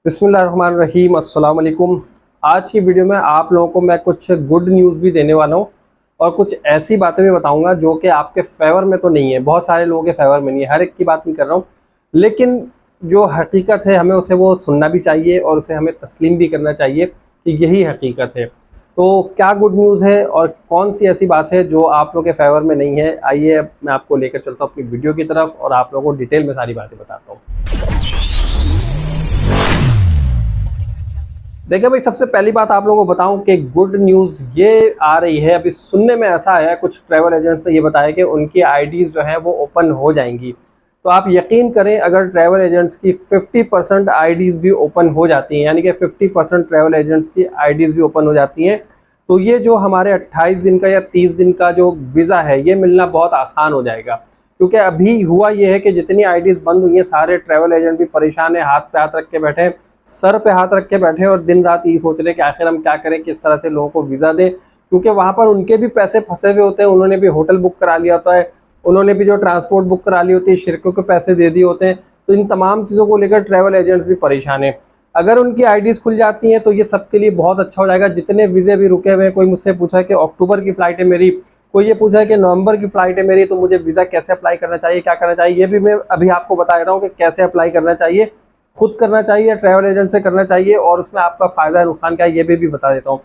बिस्मिल्लाहिर्रहमानिर्रहीम, अस्सलाम वालेकुम। आज की वीडियो में आप लोगों को मैं कुछ गुड न्यूज़ भी देने वाला हूँ और कुछ ऐसी बातें भी बताऊंगा जो कि आपके फेवर में तो नहीं है, बहुत सारे लोगों के फेवर में नहीं है, हर एक की बात नहीं कर रहा हूँ। लेकिन जो हकीकत है हमें उसे वो सुनना भी चाहिए और उसे हमें तस्लीम भी करना चाहिए कि यही हकीकत है। तो क्या गुड न्यूज़ है और कौन सी ऐसी बात है जो आप लोगों के फेवर में नहीं है, आइए मैं आपको लेकर चलता हूँ अपनी वीडियो की तरफ और आप लोगों को डिटेल में सारी बातें बताता हूँ। देखिए भाई, सबसे पहली बात आप लोगों को बताऊं कि गुड न्यूज़ ये आ रही है, अभी सुनने में ऐसा आया है, कुछ ट्रैवल एजेंट्स ने ये बताया कि उनकी आईडीज़ जो है वो ओपन हो जाएंगी। तो आप यकीन करें, अगर ट्रैवल एजेंट्स की 50% आईडीज़ भी ओपन हो जाती हैं, यानी कि 50% ट्रैवल एजेंट्स की आईडीज़ भी ओपन हो जाती हैं, तो ये जो हमारे 28 दिन का या 30 दिन का जो वीज़ा है ये मिलना बहुत आसान हो जाएगा। क्योंकि अभी हुआ ये है कि जितनी आईडीज़ बंद हुई हैं, सारे ट्रैवल एजेंट भी परेशान है, हाथ पे हाथ रख के बैठे हैं, सर पे हाथ रख के बैठे और दिन रात यही सोच रहे हैं कि आखिर हम क्या करें, किस तरह से लोगों को वीज़ा दें। क्योंकि वहाँ पर उनके भी पैसे फंसे हुए होते हैं, उन्होंने भी होटल बुक करा लिया होता है, उन्होंने भी जो ट्रांसपोर्ट बुक करा ली होती है, शिरकों के पैसे दे दिए होते हैं। तो इन तमाम चीज़ों को लेकर ट्रैवल एजेंट्स भी परेशान हैं। अगर उनकी आईडीज़ खुल जाती हैं तो ये सबके लिए बहुत अच्छा हो जाएगा। जितने वीज़े भी रुके हुए हैं, कोई मुझसे पूछा है कि अक्टूबर की फ़्लाइट है मेरी, कोई ये पूछा है कि नवंबर की फ़्लाइट है मेरी, तो मुझे वीज़ा कैसे अप्लाई करना चाहिए, क्या करना चाहिए, ये भी मैं अभी आपको बता देता हूँ कि कैसे अप्लाई करना चाहिए। खुद करना चाहिए, ट्रैवल एजेंट से करना चाहिए और उसमें आपका फ़ायदा नुकसान क्या है ये भी बता देता हूँ।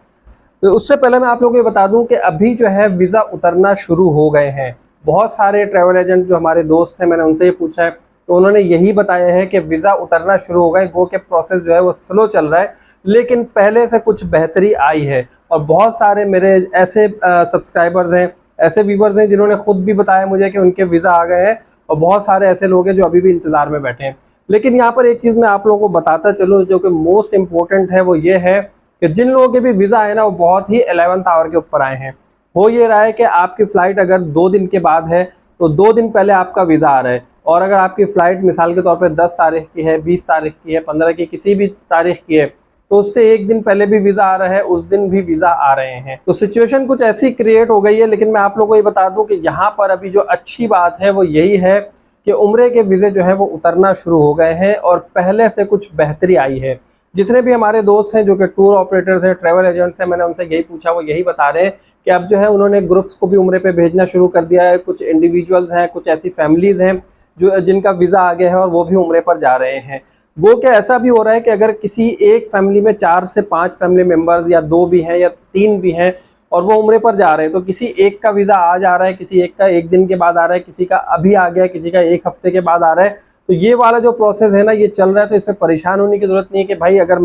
तो उससे पहले मैं आप लोगों को ये बता दूं कि अभी जो है वीज़ा उतरना शुरू हो गए हैं। बहुत सारे ट्रैवल एजेंट जो हमारे दोस्त हैं, मैंने उनसे ये पूछा है तो उन्होंने यही बताया है कि वीज़ा उतरना शुरू हो गए। गो के प्रोसेस जो है वो स्लो चल रहा है, लेकिन पहले से कुछ बेहतरी आई है। और बहुत सारे मेरे ऐसे सब्सक्राइबर्स हैं, ऐसे व्यूवर्स हैं जिन्होंने खुद भी बताया मुझे कि उनके वीज़ा आ गए हैं, और बहुत सारे ऐसे लोग हैं जो अभी भी इंतज़ार में बैठे हैं। लेकिन यहाँ पर एक चीज़ मैं आप लोगों को बताता चलूँ जो कि मोस्ट इम्पोर्टेंट है, वो ये है कि जिन लोगों के भी वीज़ा आए ना वो बहुत ही 11th आवर के ऊपर आए हैं। हो ये रहा है कि आपकी फ़्लाइट अगर 2 दिन के बाद है तो 2 दिन पहले आपका वीज़ा आ रहा है, और अगर आपकी फ़्लाइट मिसाल के तौर पे 10 तारीख की है, 20 तारीख की है, 15 की, किसी भी तारीख की है, तो उससे एक दिन पहले भी वीज़ा आ रहा है, उस दिन भी वीज़ा आ रहे हैं। तो सिचुएशन कुछ ऐसी क्रिएट हो गई है। लेकिन मैं आप लोगों को ये बता दूं कि यहाँ पर अभी जो अच्छी बात है वो यही है कि उम्रे के वीज़े जो है वो उतरना शुरू हो गए हैं और पहले से कुछ बेहतरी आई है। जितने भी हमारे दोस्त हैं जो कि टूर ऑपरेटर्स हैं, ट्रैवल एजेंट्स हैं, मैंने उनसे यही पूछा, वो यही बता रहे हैं कि अब जो है उन्होंने ग्रुप्स को भी उम्रे पे भेजना शुरू कर दिया है। कुछ इंडिविजुअल्स हैं, कुछ ऐसी फैमिलीज़ हैं जो जिनका वीज़ा आ गया है और वो भी उम्रे पर जा रहे हैं। वो क्या ऐसा भी हो रहा है कि अगर किसी एक फैमिली में 4 से 5 फैमिली मेम्बर्स या 2 भी हैं या 3 भी हैं और वो उम्रे पर जा रहे हैं, तो किसी एक का वीज़ा आज आ रहा है, किसी एक का 1 दिन के बाद आ रहा है, किसी का अभी आ गया, किसी का 1 हफ्ते के बाद आ रहा है। तो ये वाला जो प्रोसेस है ना, ये चल रहा है। तो इसमें परेशान होने की ज़रूरत नहीं है कि भाई अगर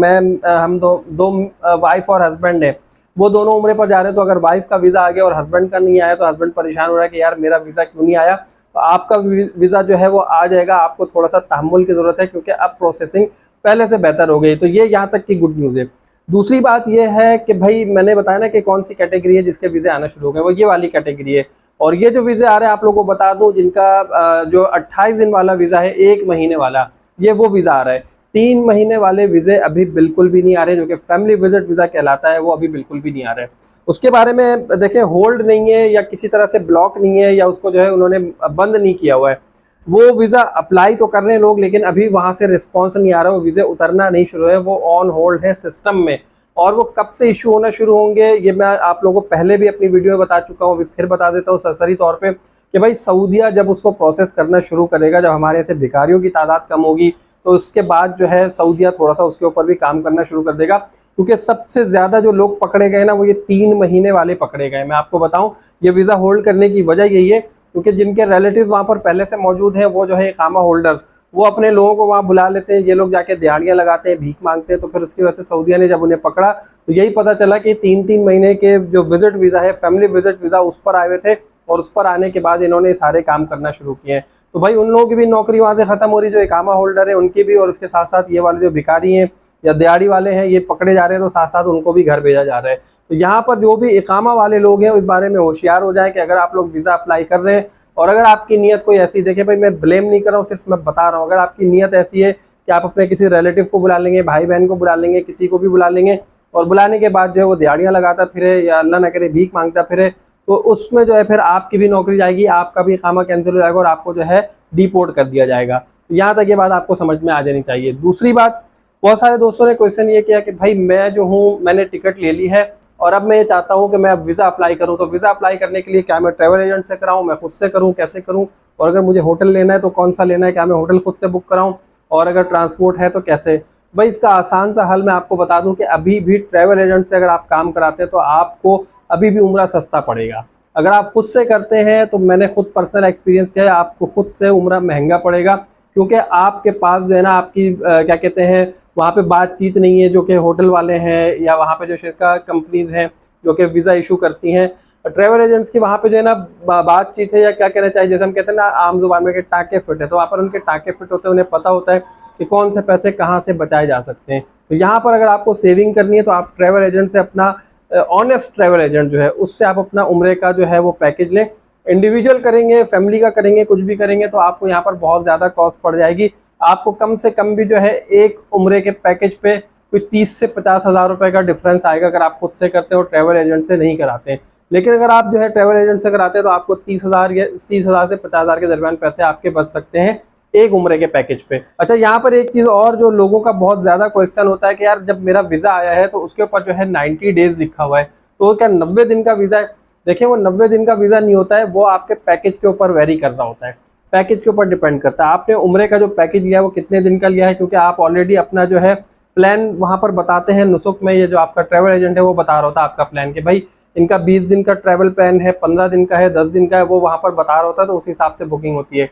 हम दो वाइफ और हस्बैंड हैं, वो दोनों उम्रे पर जा रहे हैं, तो अगर वाइफ का वीज़ा आ गया और हस्बैंड का नहीं आया तो हस्बैंड परेशान हो रहा है कि यार मेरा वीज़ा क्यों नहीं आया। तो आपका वीज़ा जो है वो आ जाएगा। आपको थोड़ा सा तहम्मुल की ज़रूरत है क्योंकि अब प्रोसेसिंग पहले से बेहतर हो गई। तो ये यहाँ तक की गुड न्यूज़ है। दूसरी बात ये है कि भाई मैंने बताया ना कि कौन सी कैटेगरी है जिसके वीज़े आना शुरू हो गए, वो ये वाली कैटेगरी है। और ये जो वीज़े आ रहे हैं आप लोगों को बता दूं, जिनका जो 28 दिन वाला वीज़ा है, 1 महीने वाला, ये वो वीज़ा आ रहा है। 3 महीने वाले वीज़े अभी बिल्कुल भी नहीं आ रहे, जो कि फैमिली विजिट वीज़ा कहलाता है, वो अभी बिल्कुल भी नहीं आ रहा है। उसके बारे में देखें, होल्ड नहीं है या किसी तरह से ब्लॉक नहीं है या उसको जो है उन्होंने बंद नहीं किया हुआ है। वो वीज़ा अप्लाई तो कर रहे हैं लोग, लेकिन अभी वहाँ से रिस्पॉन्स नहीं आ रहा, वो वीज़े उतरना नहीं शुरू है, वो ऑन होल्ड है सिस्टम में। और वो कब से इशू होना शुरू होंगे ये मैं आप लोगों को पहले भी अपनी वीडियो में बता चुका हूँ, अभी फिर बता देता हूँ सरसरी तौर पे कि भाई सऊदीया जब उसको प्रोसेस करना शुरू करेगा, जब हमारे ऐसे भिखारियों की तादाद कम होगी, तो उसके बाद जो है सऊदीया थोड़ा सा उसके ऊपर भी काम करना शुरू कर देगा। क्योंकि सबसे ज़्यादा जो लोग पकड़े गए ना, वो ये 3 महीने वाले पकड़े गए। मैं आपको बताऊँ, ये वीज़ा होल्ड करने की वजह यही है क्योंकि जिनके रिलेटिव वहाँ पर पहले से मौजूद हैं, वो जो है इकामा होल्डर्स, वो अपने लोगों को वहाँ बुला लेते हैं। ये लोग जाके दिहाड़ियाँ लगाते हैं, भीख मांगते हैं। तो फिर उसकी वजह से सऊदीया ने जब उन्हें पकड़ा तो यही पता चला कि 3-3 महीने के जो विजिट वीज़ा है, फैमिली विजिट वीज़ा, उस पर आए हुए थे और उस पर आने के बाद इन्होंने सारे काम करना शुरू किए हैं। तो भाई उन लोगों की भी नौकरी वहाँ से ख़त्म हो रही, जो इकामा होल्डर है उनकी भी, और उसके साथ साथ ये वाले जो भिखारी हैं या दिहाड़ी वाले हैं ये पकड़े जा रहे हैं, तो साथ साथ उनको भी घर भेजा जा रहा है। तो यहाँ पर जो भी इकामा वाले लोग हैं इस बारे में होशियार हो जाए कि अगर आप लोग वीज़ा अप्लाई कर रहे हैं और अगर आपकी नीयत कोई ऐसी, देखिए भाई मैं ब्लेम नहीं कर रहा हूँ, सिर्फ मैं बता रहा हूँ, अगर आपकी नीयत ऐसी है कि आप अपने किसी रिलेटिव को बुला लेंगे, भाई बहन को बुला लेंगे, किसी को भी बुला लेंगे, और बुलाने के बाद जो है वो दिहाड़ियाँ लगाता फिरे या अल्लाह ना करे भीख मांगता फिरे, तो उसमें जो है फिर आपकी भी नौकरी जाएगी, आपका भी इकामा कैंसिल हो जाएगा और आपको जो है डिपोर्ट कर दिया जाएगा। यहाँ तक ये बात आपको समझ में आ जानी चाहिए। दूसरी बात बहुत सारे दोस्तों ने क्वेश्चन ये किया कि भाई मैं जो हूँ मैंने टिकट ले ली है और अब मैं ये चाहता हूँ कि मैं अब वीज़ा अप्लाई करूँ, तो वीज़ा अप्लाई करने के लिए क्या मैं ट्रैवल एजेंट से कराऊँ, मैं खुद से करूँ, कैसे करूँ, और अगर मुझे होटल लेना है तो कौन सा लेना है, क्या मैं होटल खुद से बुक कराऊँ, और अगर ट्रांसपोर्ट है तो कैसे। भाई इसका आसान सा हल मैं आपको बता दूं कि अभी भी ट्रैवल एजेंट से अगर आप काम कराते हैं तो आपको अभी भी उम्रा सस्ता पड़ेगा। अगर आप खुद से करते हैं तो मैंने खुद पर्सनल एक्सपीरियंस किया है, आपको खुद से उम्रा महंगा पड़ेगा, क्योंकि आपके पास जो है ना आपकी क्या कहते हैं वहाँ पे बातचीत नहीं है जो कि होटल वाले हैं या वहाँ पे जो शिरका कंपनीज हैं जो कि वीज़ा इशू करती हैं। ट्रैवल एजेंट्स की वहाँ पे जो है ना बातचीत है, या क्या कहना चाहिए, जैसे हम कहते हैं ना आम जुबान में कि टाके फिट है, तो वहाँ पर उनके टाके फिट होते हैं, उन्हें पता होता है कि कौन से पैसे कहाँ से बचाए जा सकते हैं। तो यहाँ पर अगर आपको सेविंग करनी है तो आप ट्रैवल एजेंट से अपना ऑनेस्ट ट्रैवल एजेंट जो है उससे आप अपना उम्रे का जो है वो पैकेज लें। इंडिविजुअल करेंगे, फैमिली का करेंगे, कुछ भी करेंगे तो आपको यहाँ पर बहुत ज़्यादा कॉस्ट पड़ जाएगी। आपको कम से कम भी जो है एक उम्रे के पैकेज पे कोई 30 से 50 हज़ार रुपये का डिफरेंस आएगा अगर आप खुद से करते हो, ट्रैवल एजेंट से नहीं कराते हैं। लेकिन अगर आप जो है ट्रैवल एजेंट से कराते हैं तो आपको 30,000 से 50,000 के दरमियान पैसे आपके बच सकते हैं एक उम्रे के पैकेज पे। अच्छा, यहाँ पर एक चीज़ और जो लोगों का बहुत ज़्यादा क्वेश्चन होता है कि यार जब मेरा वीज़ा आया है तो उसके ऊपर जो है 90 डेज लिखा हुआ है, तो क्या 90 दिन का वीज़ा है? देखिए वो 90 दिन का वीज़ा नहीं होता है, वो आपके पैकेज के ऊपर वेरी कर रहा होता है, पैकेज के ऊपर डिपेंड करता है आपने उम्रे का जो पैकेज लिया है वो कितने दिन का लिया है, क्योंकि आप ऑलरेडी अपना जो है प्लान वहाँ पर बताते हैं नुसुक में, ये जो आपका ट्रैवल एजेंट है वो बता रहा होता है आपका प्लान कि भाई इनका 20 दिन का ट्रैवल प्लान है, 15 दिन का है, 10 दिन का है, वो वहाँ पर बता रहा होता है, तो उस हिसाब से बुकिंग होती है।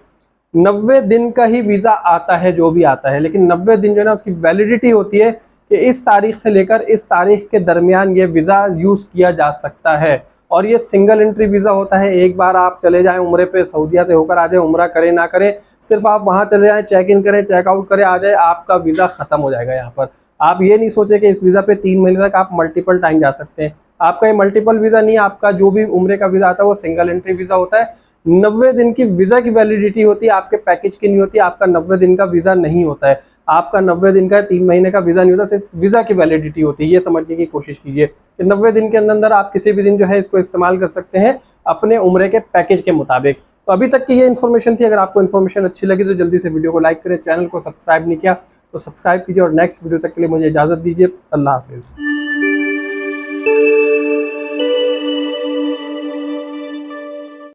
90 दिन का ही वीज़ा आता है जो भी आता है, लेकिन 90 दिन जो है ना उसकी वैलिडिटी होती है कि इस तारीख से लेकर इस तारीख के दरमियान ये वीज़ा यूज़ किया जा सकता है। और ये सिंगल एंट्री वीज़ा होता है, एक बार आप चले जाएं उम्रे पे, सऊदीया से होकर आ जाए, उम्रा करें ना करें, सिर्फ आप वहाँ चले जाएं, चेक इन करें, चेकआउट करें, आ जाए, आपका वीज़ा ख़त्म हो जाएगा। यहाँ पर आप ये नहीं सोचें कि इस वीज़ा पे 3 महीने तक आप मल्टीपल टाइम जा सकते हैं। आपका ये मल्टीपल वीज़ा नहीं, आपका जो भी उम्रे का वीज़ा आता है वो सिंगल एंट्री वीज़ा होता है। 90 दिन की वीज़ा की वैलिडिटी होती है, आपके पैकेज की नहीं होती। आपका 90 दिन का वीज़ा नहीं होता है, आपका 90 दिन का 3 महीने का वीज़ा नहीं होता, सिर्फ वीज़ा की वैलिडिटी होती है। ये समझने की कोशिश कीजिए कि 90 दिन के अंदर आप किसी भी दिन जो है इसको इस्तेमाल कर सकते हैं अपने उम्रे के पैकेज के मुताबिक। तो अभी तक की ये इन्फॉर्मेशन थी। अगर आपको इन्फॉर्मेशन अच्छी लगी तो जल्दी से वीडियो को लाइक करें, चैनल को सब्सक्राइब नहीं किया तो सब्सक्राइब कीजिए, और नेक्स्ट वीडियो तक के लिए मुझे इजाज़त दीजिए। अल्लाह हाफिज़।